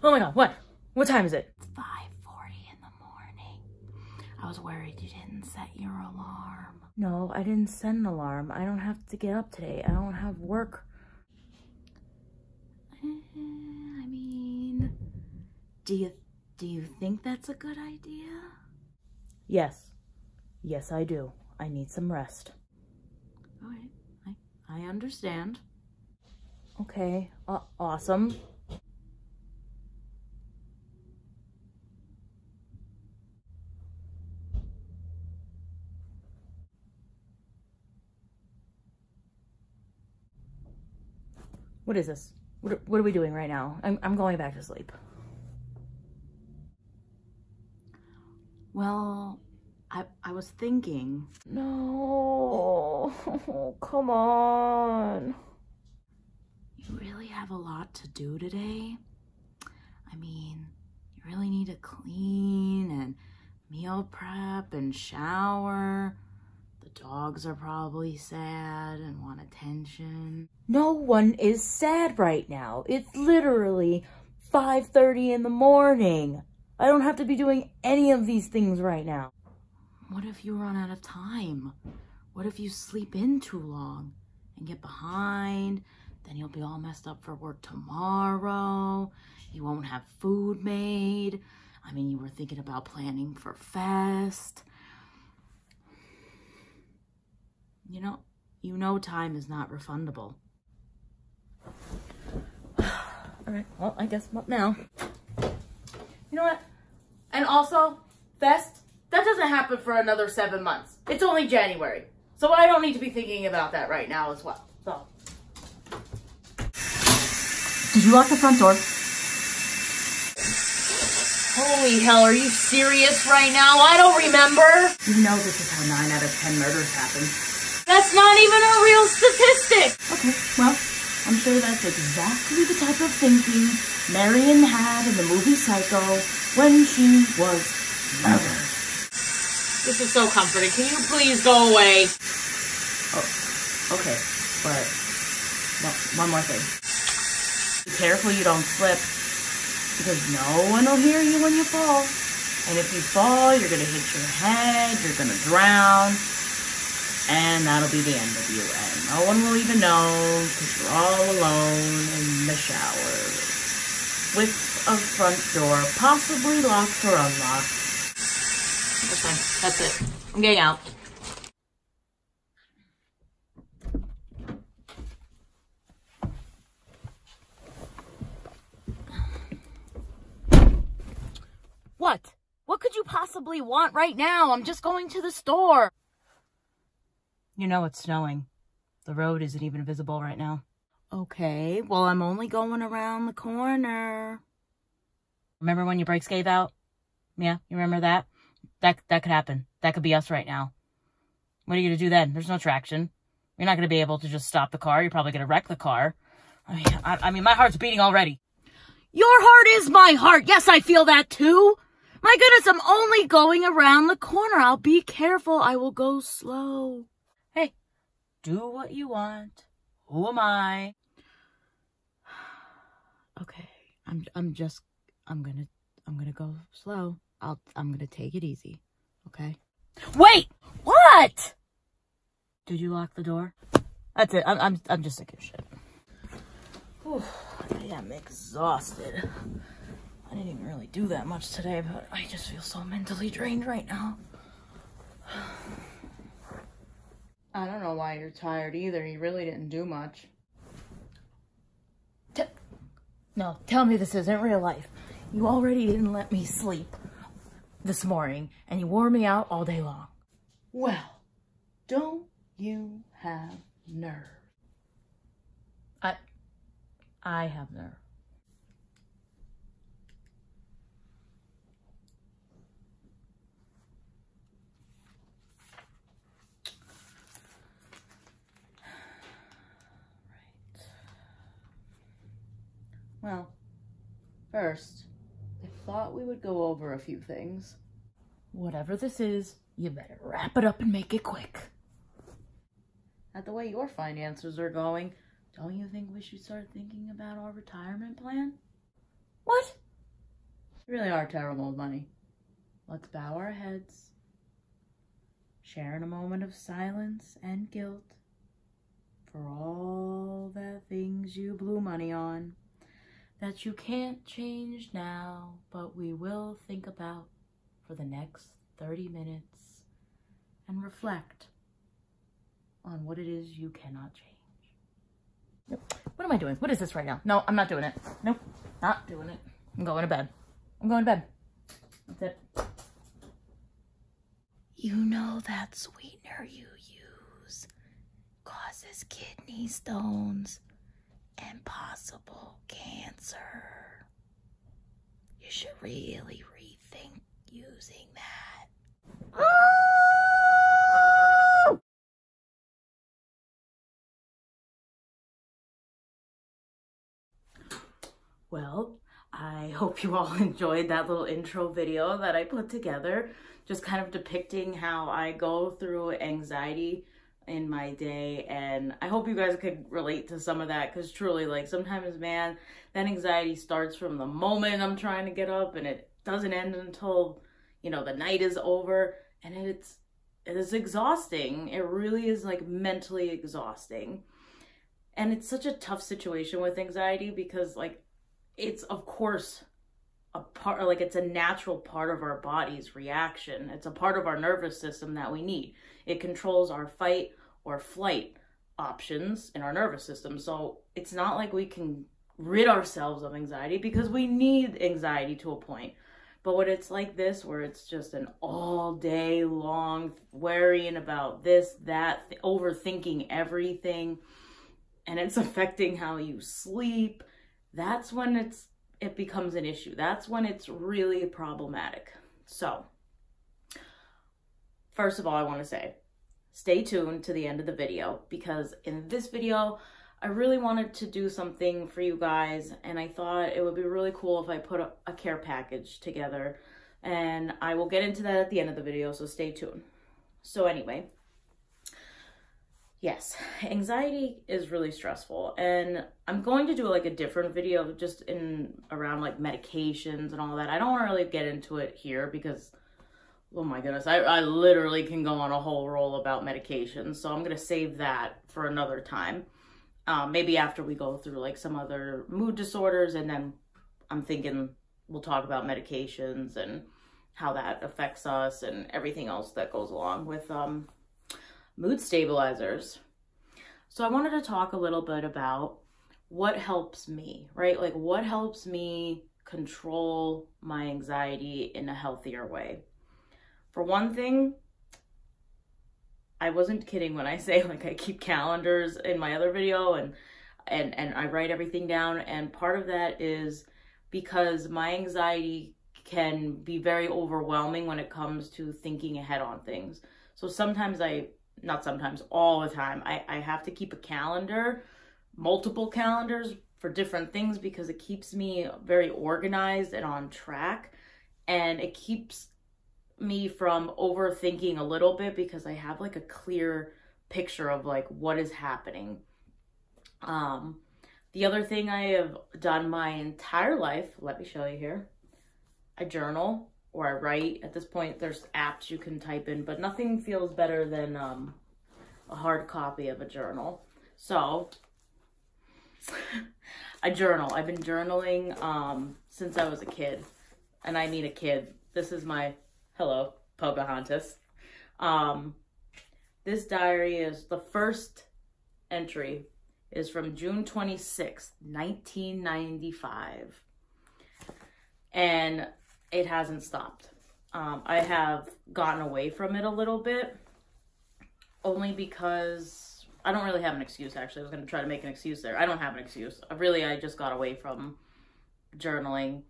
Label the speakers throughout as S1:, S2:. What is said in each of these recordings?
S1: Oh my God, what? What time is it?
S2: It's 5:40 in the morning. I was worried you didn't set your alarm.
S1: No, I didn't set an alarm. I don't have to get up today. I don't have work.
S2: I mean, do you think that's a good idea?
S1: Yes. Yes, I do. I need some rest.
S2: All right. I understand.
S1: Okay, awesome. What is this? What are we doing right now? I'm going back to sleep.
S2: Well, I was thinking.
S1: No, come on.
S2: You really have a lot to do today. I mean, you really need to clean and meal prep and shower. The dogs are probably sad and want attention.
S1: No one is sad right now. It's literally 5:30 in the morning. I don't have to be doing any of these things right now.
S2: What if you run out of time? What if you sleep in too long and get behind? Then you'll be all messed up for work tomorrow. You won't have food made. I mean, you were thinking about planning for Fest. You know time is not refundable.
S1: All right, well, I guess not now. You know what? And also, Fest, that doesn't happen for another 7 months. It's only January. So I don't need to be thinking about that right now as well. So.
S2: Did you lock the front door?
S1: Holy hell, are you serious right now? I don't remember.
S2: You know this is how 9 out of 10 murders happen.
S1: That's not even a real statistic.
S2: Okay, well, I'm sure that's exactly the type of thinking Marion had in the movie Psycho when she was murdered.
S1: This is so comforting. Can you please go away?
S2: Oh, okay, but one more thing. Be careful you don't slip, because no one will hear you when you fall. And if you fall, you're going to hit your head, you're going to drown, and that'll be the end of you. And no one will even know, because you're all alone in the shower with a front door possibly locked or unlocked.
S1: That's fine. That's it. I'm getting out. What? What could you possibly want right now? I'm just going to the store. You know it's snowing. The road isn't even visible right now. Okay, well, I'm only going around the corner. Remember when your brakes gave out? Yeah, you remember that? That could happen. That could be us right now. What are you going to do then? There's no traction. You're not going to be able to just stop the car. You're probably going to wreck the car. I mean, my heart's beating already. Your heart is my heart. Yes, I feel that too. My goodness, I'm only going around the corner. I'll be careful. I will go slow. Hey, do what you want. Who am I? Okay, I'm gonna go slow. I'm gonna take it easy. Okay? Wait! What? Did you lock the door? That's it. I'm just sick of shit. Whew, I am exhausted. I didn't even really do that much today, but I just feel so mentally drained right now. I don't know why you're tired either. You really didn't do much. No, tell me this isn't real life. You already didn't let me sleep this morning, and you wore me out all day long. Well, don't you have nerve? I have nerve. Well, first, I thought we would go over a few things. Whatever this is, you better wrap it up and make it quick. At the way your finances are going, don't you think we should start thinking about our retirement plan? What?
S2: We really are terrible with money. Let's bow our heads, share in a moment of silence and guilt for all the things you blew money on that you can't change now, but we will think about for the next 30 minutes and reflect on what it is you cannot change. Nope. What am I doing? What is this right now? No, I'm not doing it. Nope, not doing it. I'm going to bed. I'm going to bed. That's it. You know that sweetener you use causes kidney stones and possible cancer. You should really rethink using that. Well, I hope you all enjoyed that little intro video that I put together, just kind of depicting how I go through anxiety in my day, and I hope you guys could relate to some of that, because truly, like, sometimes, man, that anxiety starts from the moment I'm trying to get up, and it doesn't end until, you know, the night is over, and it is exhausting. It really is, like, mentally exhausting. And it's such a tough situation with anxiety because, like, it's, of course, a part, like, it's a natural part of our body's reaction. It's a part of our nervous system that we need. It controls our fight or flight options in our nervous system. So it's not like we can rid ourselves of anxiety, because we need anxiety to a point. But when it's like this, where it's just an all day long worrying about this, that, overthinking everything, and it's affecting how you sleep, that's when it becomes an issue. That's when it's really problematic. So, first of all, I want to say, stay tuned to the end of the video, because in this video, I really wanted to do something for you guys, and I thought it would be really cool if I put a care package together, and I will get into that at the end of the video, so stay tuned. So anyway, yes, anxiety is really stressful, and I'm going to do like a different video just around like medications and all that. I don't want to really get into it here because, oh my goodness, I literally can go on a whole roll about medications, so I'm going to save that for another time. Maybe after we go through like some other mood disorders, and then I'm thinking we'll talk about medications and how that affects us and everything else that goes along with mood stabilizers. So I wanted to talk a little bit about what helps me, right? Like, what helps me control my anxiety in a healthier way. For one thing, I wasn't kidding when I say, like, I keep calendars in my other video, and I write everything down, and part of that is because my anxiety can be very overwhelming when it comes to thinking ahead on things. So sometimes not sometimes, all the time, I have to keep a calendar, multiple calendars for different things, because it keeps me very organized and on track, and it keeps me from overthinking a little bit, because I have like a clear picture of like what is happening. The other thing I have done my entire life, let me show you here, I journal, or I write. At this point, there's apps you can type in, but nothing feels better than a hard copy of a journal. So I journal. I've been journaling since I was a kid, and I mean a kid. This is my, hello, Pocahontas. This diary is, the first entry is from June 26th, 1995. And it hasn't stopped. I have gotten away from it a little bit, only because I don't really have an excuse, actually. I was going to try to make an excuse there. I don't have an excuse. I just got away from journaling,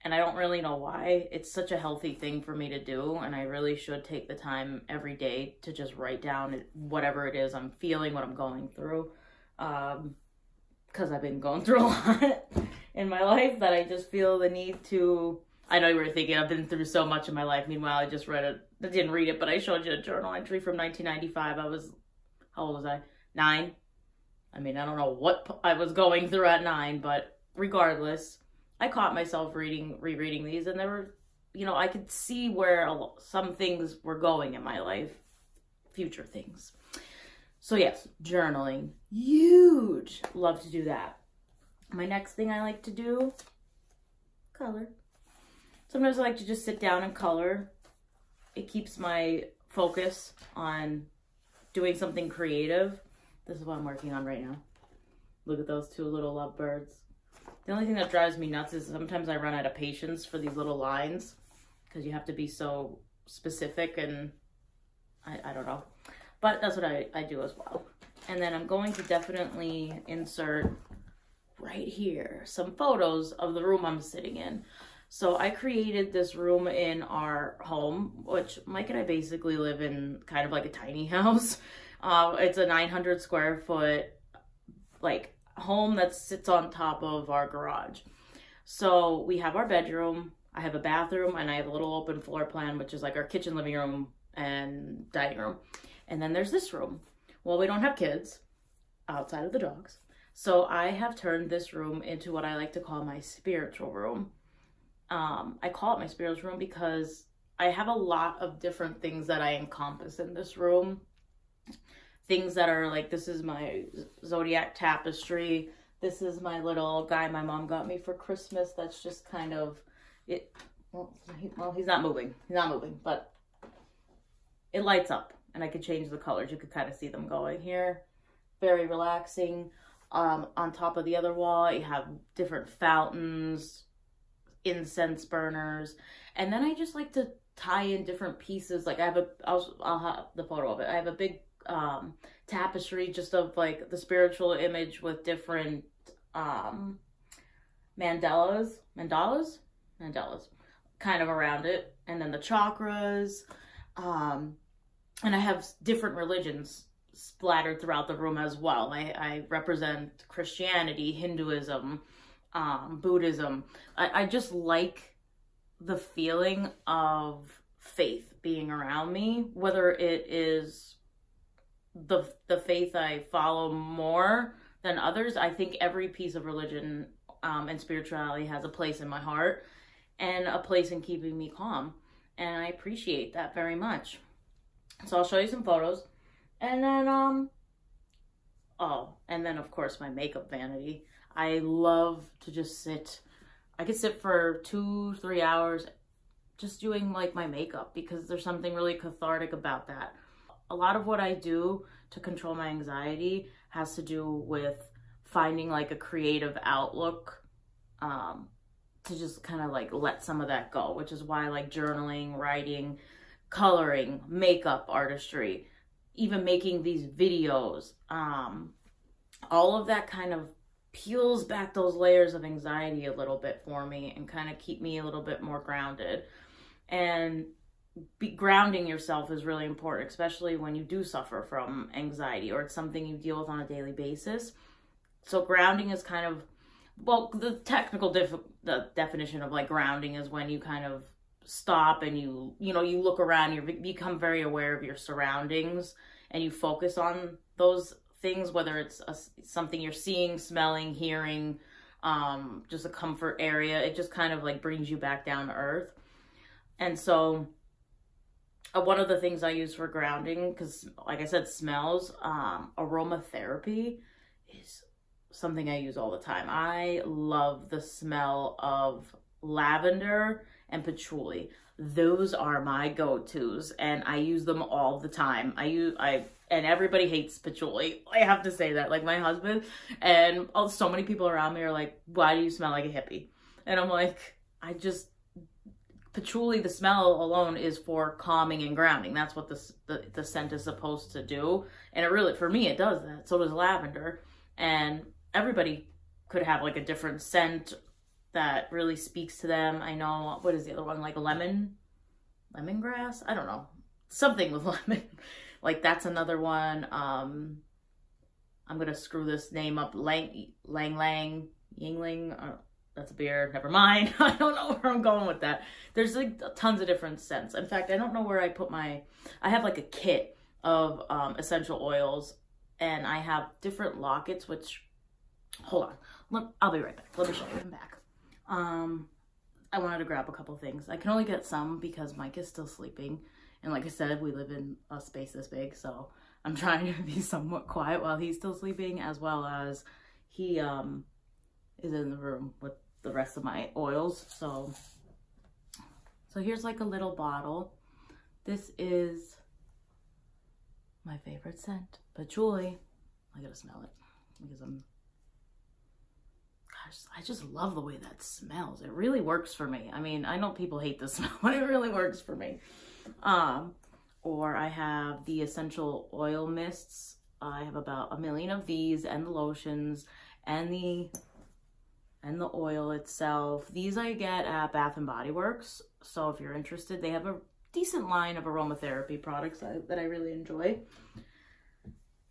S2: and I don't really know why. It's such a healthy thing for me to do, and I really should take the time every day to just write down whatever it is I'm feeling, what I'm going through, because I've been going through a lot in my life that I just feel the need to. I know you were thinking I've been through so much in my life. Meanwhile, I just read it. I didn't read it, but I showed you a journal entry from 1995. How old was I? 9. I mean, I don't know what I was going through at 9, but regardless, I caught myself rereading these, and there were, you know, I could see where some things were going in my life, future things. So yes, journaling, huge. Love to do that. My next thing I like to do, color. Sometimes I like to just sit down and color. It keeps my focus on doing something creative. This is what I'm working on right now. Look at those two little lovebirds. The only thing that drives me nuts is sometimes I run out of patience for these little lines because you have to be so specific, and I don't know. But that's what I do as well. And then I'm going to definitely insert right here some photos of the room I'm sitting in. So I created this room in our home, which Mike and I basically live in kind of like a tiny house. It's a 900 square foot like home that sits on top of our garage. So we have our bedroom, I have a bathroom, and I have a little open floor plan, which is like our kitchen, living room, and dining room. And then there's this room. Well, we don't have kids outside of the dogs. So I have turned this room into what I like to call my spiritual room. I call it my spiritual room because I have a lot of different things that I encompass in this room. Things that are like, this is my zodiac tapestry. This is my little guy my mom got me for Christmas. That's just kind of it. Well, he's not moving. He's not moving, but it lights up, and I could change the colors. You could kind of see them going here. Very relaxing. On top of the other wall, you have different fountains, incense burners, and then I just like to tie in different pieces. Like I'll have the photo of it. I have a big tapestry just of like the spiritual image with different mandalas kind of around it, and then the chakras, and I have different religions splattered throughout the room as well. I represent Christianity, Hinduism, Buddhism. I just like the feeling of faith being around me, whether it is the faith I follow more than others. I think every piece of religion and spirituality has a place in my heart and a place in keeping me calm, and I appreciate that very much. So I'll show you some photos, and then and then of course my makeup vanity. I love to just sit. I could sit for 2-3 hours just doing like my makeup, because there's something really cathartic about that. A lot of what I do to control my anxiety has to do with finding like a creative outlook, to just kind of like let some of that go, which is why I like journaling, writing, coloring, makeup artistry, even making these videos. All of that kind of peels back those layers of anxiety a little bit for me and kind of keep me a little bit more grounded. And grounding yourself is really important, especially when you do suffer from anxiety or it's something you deal with on a daily basis. So grounding is kind of, well, the technical the definition of like grounding is when you kind of stop and you look around, you become very aware of your surroundings and you focus on those things, whether it's something you're seeing, smelling, hearing, just a comfort area. It just kind of like brings you back down to earth. And so one of the things I use for grounding, because like I said, smells, aromatherapy is something I use all the time. I love the smell of lavender and patchouli. Those are my go-tos, and I use them all the time. And everybody hates patchouli. I have to say that, like my husband and so many people around me are like, why do you smell like a hippie? And I'm like, patchouli, the smell alone is for calming and grounding. That's what the scent is supposed to do. And it really, for me, it does that. So does lavender. And everybody could have like a different scent that really speaks to them. I know, what is the other one? Like lemongrass? I don't know. Something with lemon. Like that's another one. I'm going to screw this name up. Yingling. That's a beer. Never mind. I don't know where I'm going with that. There's like tons of different scents. In fact, I don't know where I put I have like a kit of essential oils, and I have different lockets, which, hold on. I'll be right back. Let me show you. I'm back. I wanted to grab a couple things. I can only get some because Mike is still sleeping. And like I said, we live in a space this big, so I'm trying to be somewhat quiet while he's still sleeping, as well as he is in the room with the rest of my oils. So here's like a little bottle. This is my favorite scent, patchouli. I gotta smell it because I just love the way that smells. It really works for me. I mean, I know people hate the smell, but it really works for me. Or I have the essential oil mists. I have about 1 million of these, and the lotions, and the oil itself. These I get at Bath and Body Works. So if you're interested, they have a decent line of aromatherapy products that I really enjoy.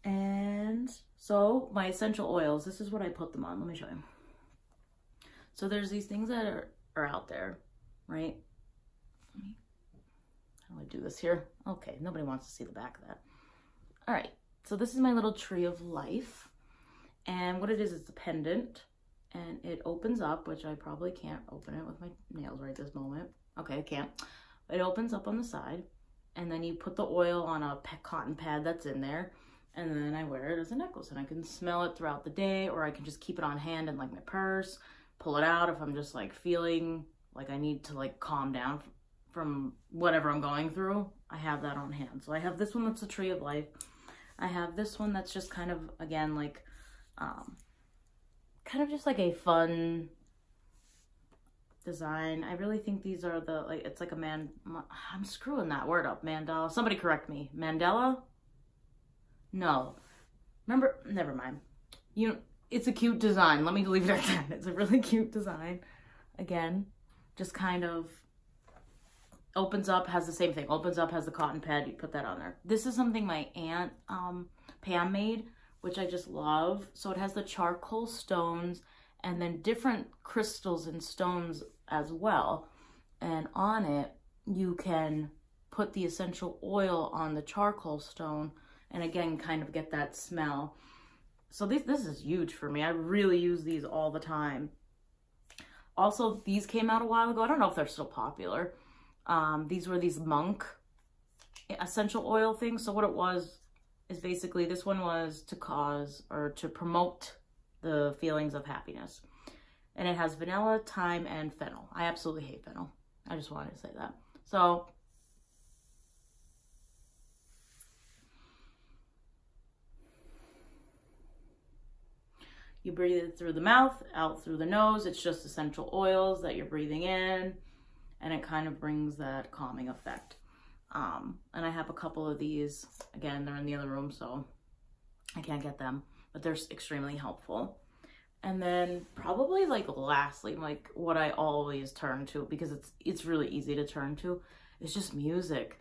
S2: And so my essential oils, this is what I put them on. Let me show you. So there's these things that are out there, right? How do I do this here? Okay, nobody wants to see the back of that. All right, so this is my little tree of life. And what it is, it's a pendant. And it opens up, which I probably can't open it with my nails right this moment. Okay, I can't. It opens up on the side. And then you put the oil on a cotton pad that's in there. And then I wear it as a necklace. And I can smell it throughout the day, or I can just keep it on hand in like my purse. Pull it out if I'm just like feeling like I need to like calm down from whatever I'm going through. I have that on hand. So I have this one that's a tree of life. I have this one that's just kind of, again, like kind of just like a fun design. I really think these are the, like, it's like a I'm screwing that word up. MeNtAl. Somebody correct me. Mandela? No. Remember, never mind. It's a cute design. Let me leave it at that. It's a really cute design. Again, just kind of opens up, has the same thing. Opens up, has the cotton pad. You put that on there. This is something my aunt Pam made, which I just love. So it has the charcoal stones and then different crystals and stones as well. And on it, you can put the essential oil on the charcoal stone and again, kind of get that smell. So this is huge for me. I really use these all the time. Also, these came out a while ago. I don't know if they're still popular. These were these monk essential oil things. So what it was is basically, this one was to cause or to promote the feelings of happiness. And it has vanilla, thyme, and fennel. I absolutely hate fennel. I just wanted to say that. So you breathe it through the mouth, out through the nose. It's just essential oils that you're breathing in, and it kind of brings that calming effect. And I have a couple of these. Again, they're in the other room, so I can't get them, but they're extremely helpful. And then probably like lastly, like what I always turn to, because it's really easy to turn to, is just music.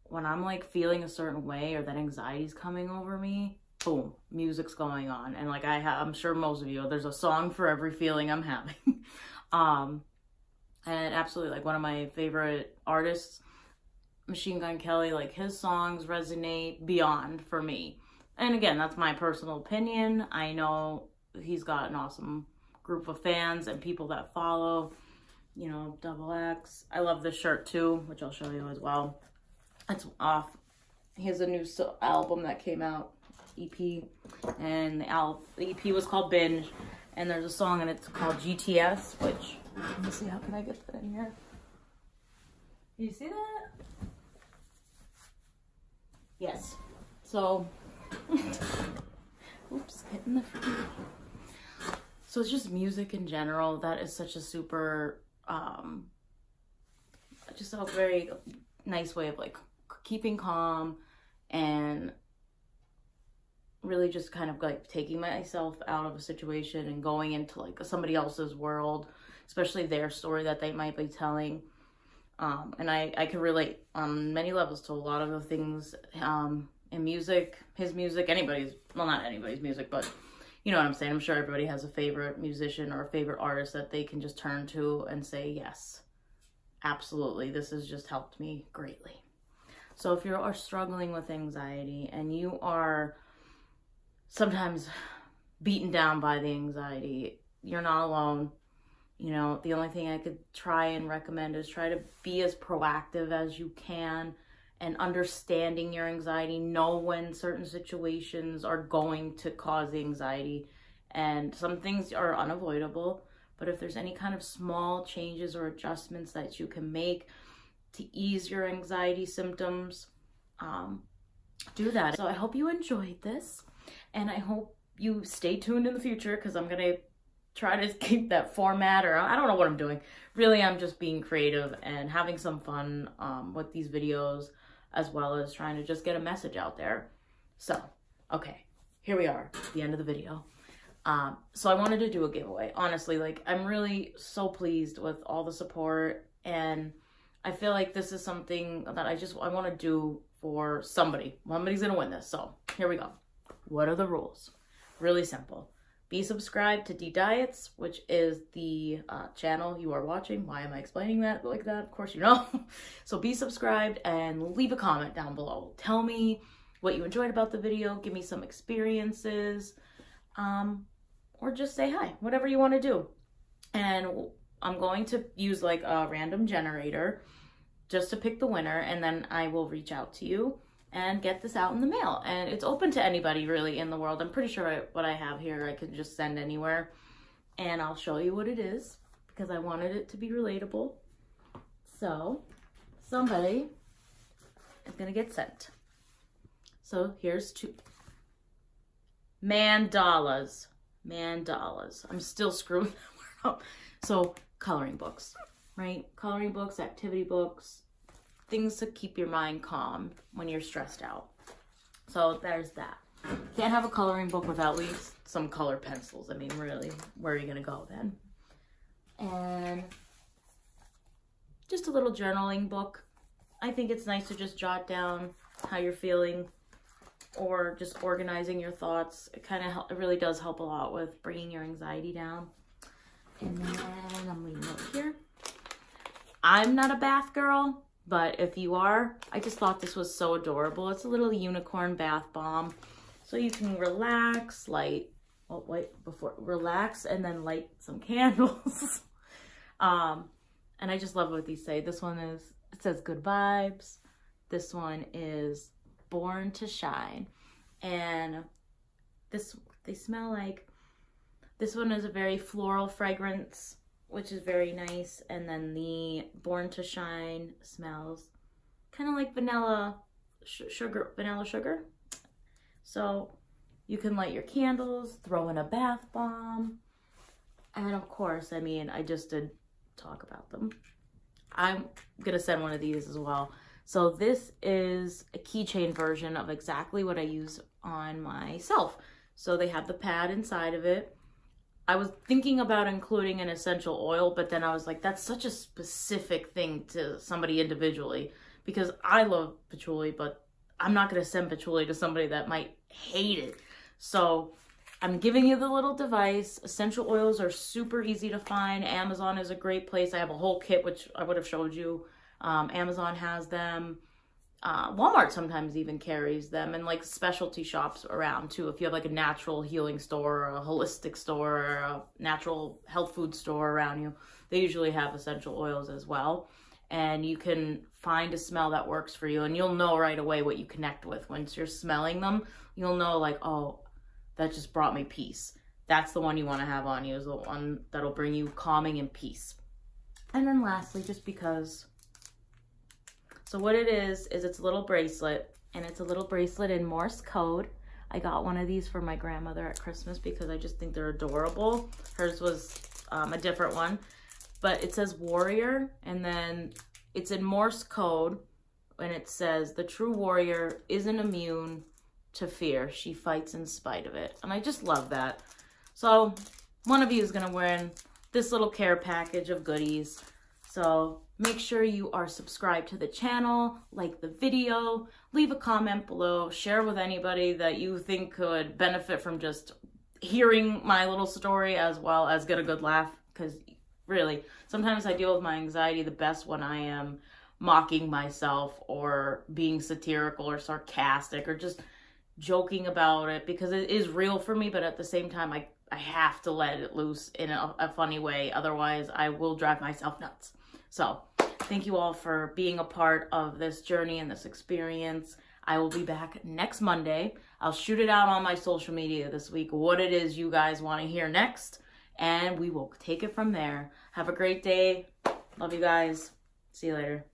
S2: When I'm like feeling a certain way or that anxiety's coming over me, boom, music's going on. And like I'm sure most of you, there's a song for every feeling I'm having. And absolutely, like one of my favorite artists, Machine Gun Kelly, like his songs resonate beyond for me. And again, that's my personal opinion. I know he's got an awesome group of fans and people that follow, you know, XX. I love this shirt too, which I'll show you as well. It's off. He has a new album that came out, EP, and the EP was called Binge, and there's a song and it's called GTS, which, let me see, how can I get that in here? You see that? Yes. So, oops, hitting the front. So it's just music in general. That is such a super, just a very nice way of like keeping calm and really just kind of like taking myself out of a situation and going into like somebody else's world, especially their story that they might be telling. And I can relate on many levels to a lot of the things in music, his music, anybody's, well, not anybody's music, but you know what I'm saying. I'm sure everybody has a favorite musician or a favorite artist that they can just turn to and say, yes, absolutely, this has just helped me greatly. So if you are struggling with anxiety and you are sometimes beaten down by the anxiety, you're not alone. You know, the only thing I could try and recommend is try to be as proactive as you can and understanding your anxiety. Know when certain situations are going to cause anxiety, and some things are unavoidable. But if there's any kind of small changes or adjustments that you can make to ease your anxiety symptoms, do that. So I hope you enjoyed this, and I hope you stay tuned in the future, because I'm going to try to keep that format, or I don't know what I'm doing. Really, I'm just being creative and having some fun with these videos, as well as trying to just get a message out there. So, okay, here we are at the end of the video. So I wanted to do a giveaway. Honestly, like, I'm really so pleased with all the support, and I feel like this is something that I want to do for somebody. Somebody's gonna win this. So here we go. What are the rules? Really simple. Be subscribed to Deediets, which is the channel you are watching. Why am I explaining that like that? Of course you know. So be subscribed and leave a comment down below. Tell me what you enjoyed about the video. Give me some experiences. Or just say hi, whatever you want to do. And I'm going to use like a random generator just to pick the winner, and then I will reach out to you and get this out in the mail. And it's open to anybody really in the world. I'm pretty sure what I have here I can just send anywhere, and I'll show you what it is because I wanted it to be relatable. So somebody is gonna get sent. So here's two. MeNtAl's. MeNtAl's. I'm still screwing that word up. So coloring books, right? Coloring books, activity books, things to keep your mind calm when you're stressed out. So there's that. Can't have a coloring book without at least some color pencils. I mean, really, where are you gonna go then? And just a little journaling book. I think it's nice to just jot down how you're feeling, or just organizing your thoughts. It it really does help a lot with bringing your anxiety down. And then I'm leaving it here. I'm not a bath girl, but if you are, I just thought this was so adorable. It's a little unicorn bath bomb. So you can relax, relax and then light some candles. And I just love what these say. This one it says good vibes. This one is born to shine, and they smell like, this one is a very floral fragrance, which is very nice, and then the born to shine smells kind of like vanilla sugar. So you can light your candles, throw in a bath bomb, and of course, I mean, I just did talk about them. I'm gonna send one of these as well. So this is a keychain version of exactly what I use on myself. So they have the pad inside of it. I was thinking about including an essential oil, but then I was like, that's such a specific thing to somebody individually, because I love patchouli, but I'm not gonna send patchouli to somebody that might hate it. So I'm giving you the little device. Essential oils are super easy to find. Amazon is a great place. I have a whole kit, which I would have showed you. Amazon has them. Walmart sometimes even carries them, and like specialty shops around too. If you have like a natural healing store, or a holistic store, or a natural health food store around you, they usually have essential oils as well. And you can find a smell that works for you, and you'll know right away what you connect with. Once you're smelling them, you'll know like, oh, that just brought me peace. That's the one you want to have on you, is the one that'll bring you calming and peace. And then lastly, just because, so what it is it's a little bracelet, and it's a little bracelet in Morse code. I got one of these for my grandmother at Christmas because I just think they're adorable. Hers was a different one, but it says warrior, and then it's in Morse code, and it says the true warrior isn't immune to fear. She fights in spite of it. And I just love that. So one of you is gonna win this little care package of goodies. So make sure you are subscribed to the channel, like the video, leave a comment below, share with anybody that you think could benefit from just hearing my little story, as well as get a good laugh. Because really, sometimes I deal with my anxiety the best when I am mocking myself, or being satirical or sarcastic, or just joking about it, because it is real for me. But at the same time, have to let it loose in a funny way. Otherwise, I will drive myself nuts. So thank you all for being a part of this journey and this experience. I will be back next Monday. I'll shoot it out on my social media this week, what it is you guys want to hear next, and we will take it from there. Have a great day. Love you guys. See you later.